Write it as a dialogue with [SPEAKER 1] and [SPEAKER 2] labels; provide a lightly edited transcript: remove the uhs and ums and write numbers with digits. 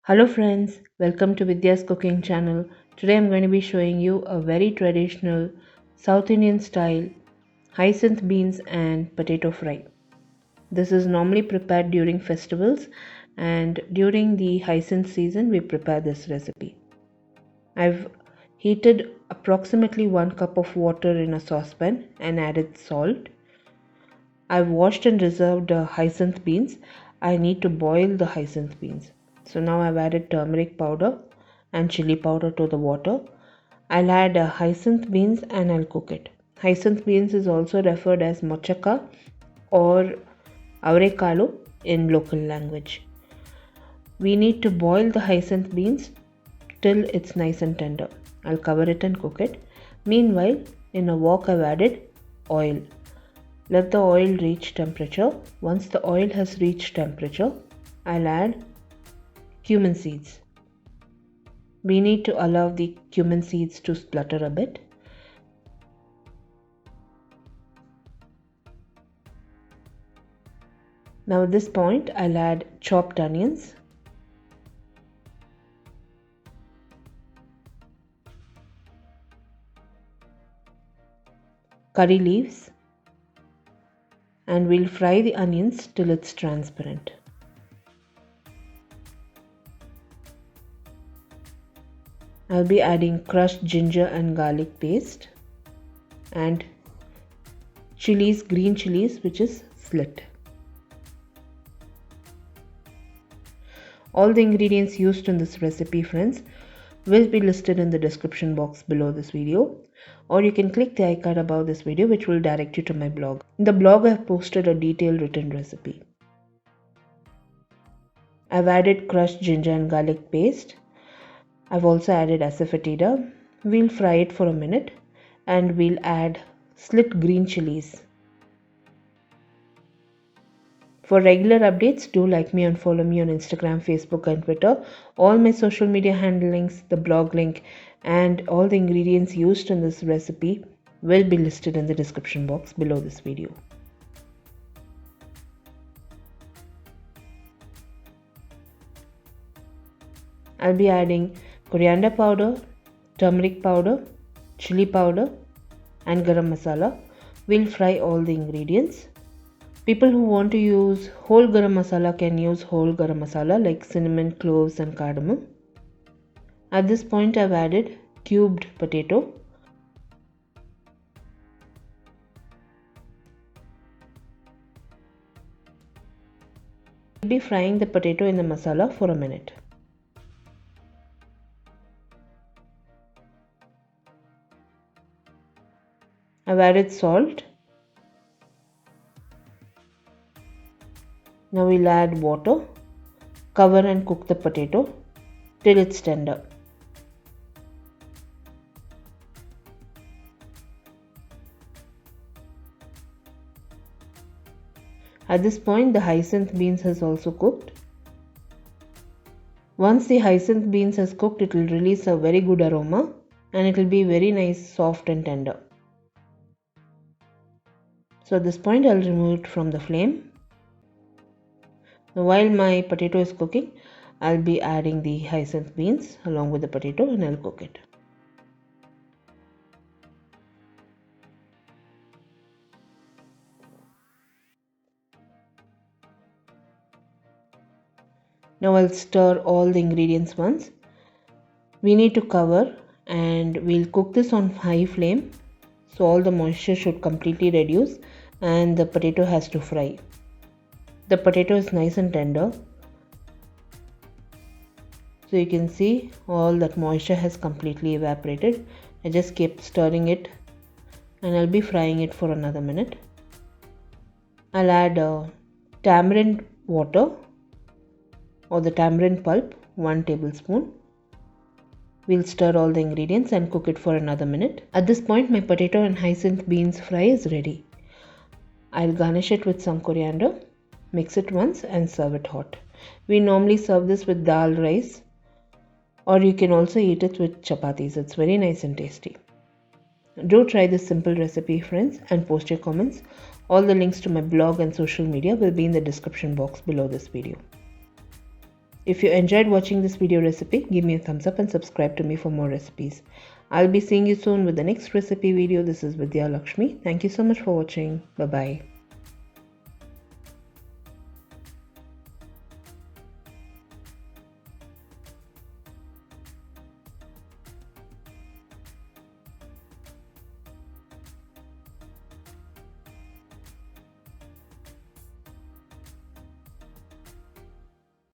[SPEAKER 1] Hello friends, welcome to Vidyascooking channel. Today I'm going to be showing you a very traditional South Indian style hyacinth beans and potato fry. This is normally prepared during festivals, and during the hyacinth season we prepare this recipe. I've heated approximately 1 cup of water in a saucepan and added salt. I've washed and reserved hyacinth beans. I need to boil the hyacinth beans. So now I've added turmeric powder and chili powder to the water. I'll add hyacinth beans and I'll cook it. Hyacinth beans is also referred as mochaka or avrekalo in local language. We need to boil the hyacinth beans till it's nice and tender. I'll cover it and cook it. Meanwhile, in a wok I've added oil. Let the oil reach temperature. Once the oil has reached temperature, I'll add cumin seeds. We need to allow the cumin seeds to splutter a bit. Now at this point, I'll add chopped onions, curry leaves, and we'll fry the onions till it's transparent. I'll be adding crushed ginger and garlic paste and chilies, green chilies, which is slit. All the ingredients used in this recipe, friends, will be listed in the description box below this video, or you can click the icon above this video which will direct you to my blog. In the blog I have posted a detailed written recipe. I've added crushed ginger and garlic paste. I've also added Asafoetida. We'll fry it for a minute and we'll add slit green chilies. For regular updates, do like me and follow me on Instagram, Facebook and Twitter. All my social media handle links, the blog link and all the ingredients used in this recipe will be listed in the description box below this video. I'll be adding coriander powder, turmeric powder, chili powder and garam masala. We'll fry all the ingredients. People who want to use whole garam masala can use whole garam masala like cinnamon, cloves and cardamom. At this point I've added cubed potato. I'll be frying the potato in the masala for a minute. I've added salt. Now we'll add water. Cover and cook the potato till it's tender. At this point the hyacinth beans has also cooked. Once the hyacinth beans has cooked, it will release a very good aroma and it will be very nice, soft and tender. So at this point I'll remove it from the flame. Now while my potato is cooking, I'll be adding the hyacinth beans along with the potato and I'll cook it. Now I'll stir all the ingredients once. We need to cover and we'll cook this on high flame. So all the moisture should completely reduce and the potato has to fry. The potato is nice and tender. So you can see all that moisture has completely evaporated. I just keep stirring it and I'll be frying it for another minute. I'll add tamarind water or the tamarind pulp, 1 tablespoon. We'll stir all the ingredients and cook it for another minute. At this point my potato and hyacinth beans fry is ready. I'll garnish it with some coriander, mix it once and serve it hot. We normally serve this with dhal rice, or you can also eat it with chapatis. It's very nice and tasty. Do try this simple recipe, friends, and post your comments. All the links to my blog and social media will be in the description box below this video. If you enjoyed watching this video recipe, give me a thumbs up and subscribe to me for more recipes. I'll be seeing you soon with the next recipe video. This is Vidya Lakshmi. Thank you so much for watching. Bye bye.